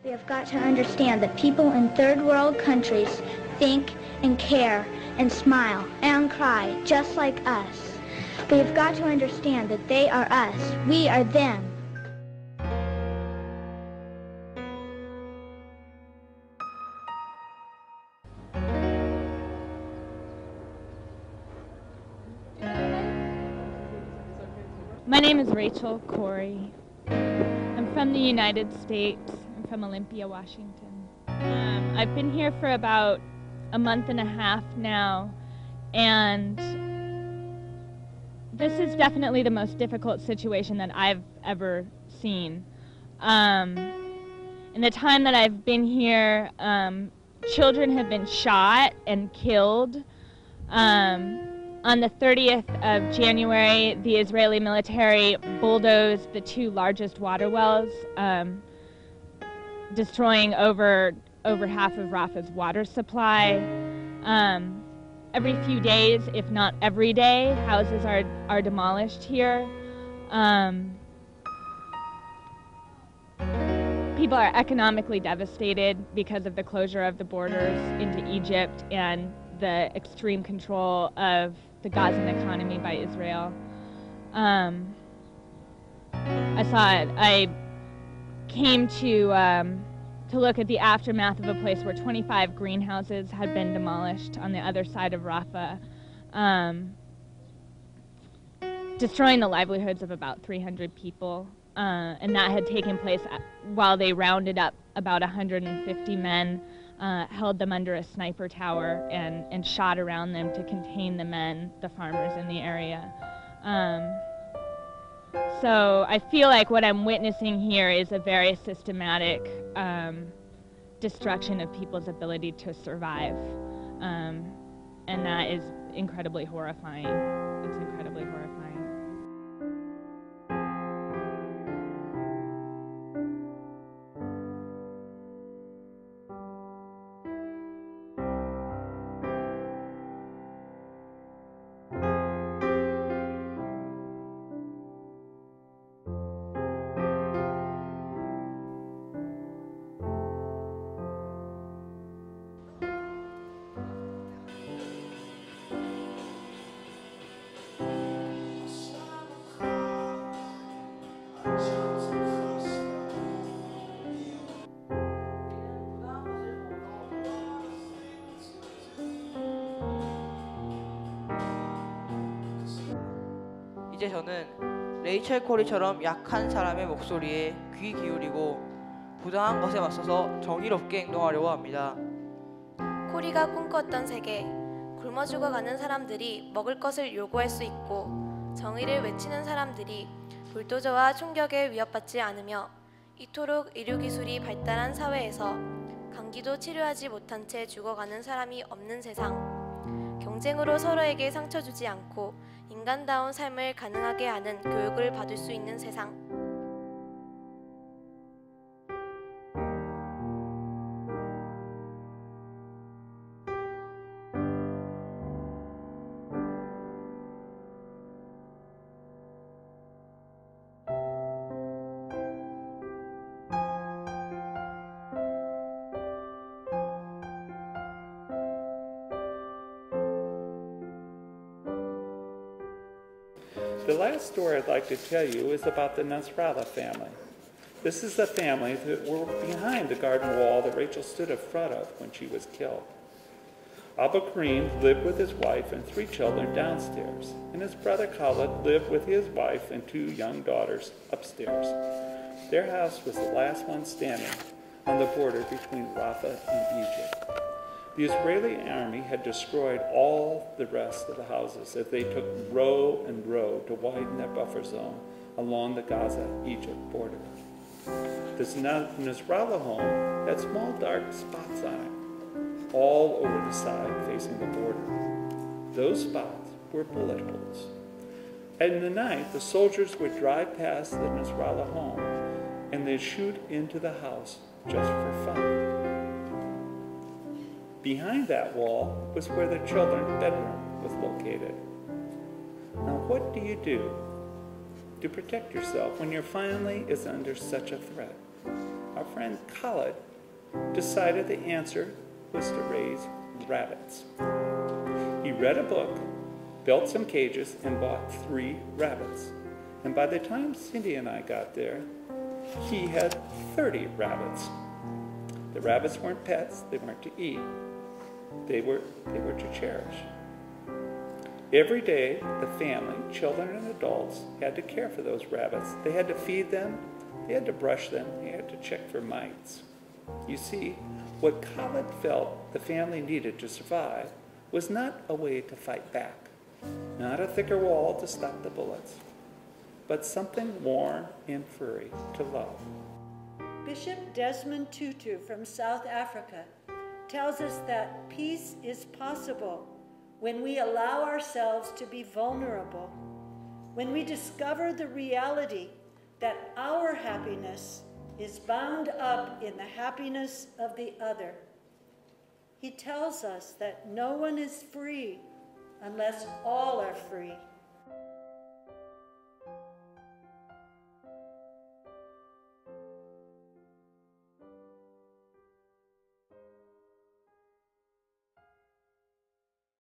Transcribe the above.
We have got to understand that people in third world countries think and care and smile and cry just like us. We have got to understand that they are us. We are them. My name is Rachel Corey. I'm from the United States. I'm from Olympia, Washington. I've been here for about a month and a half now, and this is definitely the most difficult situation that I've ever seen. In the time that I've been here, children have been shot and killed. On the 30th of January, the Israeli military bulldozed the two largest water wells, destroying over half of Rafah's water supply. Every few days, if not every day, houses are demolished here. People are economically devastated because of the closure of the borders into Egypt and the extreme control of the Gazan economy by Israel. I saw it. I came to look at the aftermath of a place where 25 greenhouses had been demolished on the other side of Rafah, destroying the livelihoods of about 300 people. And that had taken place while they rounded up about 150 men, held them under a sniper tower and shot around them to contain the men, the farmers in the area. So I feel like what I'm witnessing here is a very systematic destruction of people's ability to survive. And that is incredibly horrifying. It's incredibly horrifying. 이제 저는 레이첼 코리처럼 약한 사람의 목소리에 귀 기울이고 부당한 것에 맞서서 정의롭게 행동하려고 합니다. 코리가 꿈꿨던 세계, 굶어 죽어가는 사람들이 먹을 것을 요구할 수 있고 정의를 외치는 사람들이 불도저와 총격에 위협받지 않으며 이토록 의료기술이 발달한 사회에서 감기도 치료하지 못한 채 죽어가는 사람이 없는 세상, 경쟁으로 서로에게 상처 주지 않고 인간다운 삶을 가능하게 하는 교육을 받을 수 있는 세상. The last story I'd like to tell you is about the Nasrallah family. This is the family that were behind the garden wall that Rachel stood in front of when she was killed. Abba Karim lived with his wife and 3 children downstairs, and his brother Khalid lived with his wife and 2 young daughters upstairs. Their house was the last one standing on the border between Rafah and Egypt. The Israeli army had destroyed all the rest of the houses as they took row and row to widen their buffer zone along the Gaza-Egypt border. This Nasrallah home had small dark spots on it, all over the side facing the border. Those spots were bullet holes. And in the night, the soldiers would drive past the Nasrallah home and they'd shoot into the house just for fun. Behind that wall was where the children's bedroom was located. Now, what do you do to protect yourself when your family is under such a threat? our friend Khalid decided the answer was to raise rabbits. He read a book, built some cages, and bought 3 rabbits. And by the time Cindy and I got there, he had 30 rabbits. The rabbits weren't pets, they weren't to eat. They were to cherish. Every day, the family, children and adults, had to care for those rabbits. They had to feed them, they had to brush them, they had to check for mites. You see, what Khalid felt the family needed to survive was not a way to fight back, not a thicker wall to stop the bullets, but something warm and furry to love. Bishop Desmond Tutu from South Africa tells us that peace is possible when we allow ourselves to be vulnerable, when we discover the reality that our happiness is bound up in the happiness of the other. He tells us that no one is free unless all are free.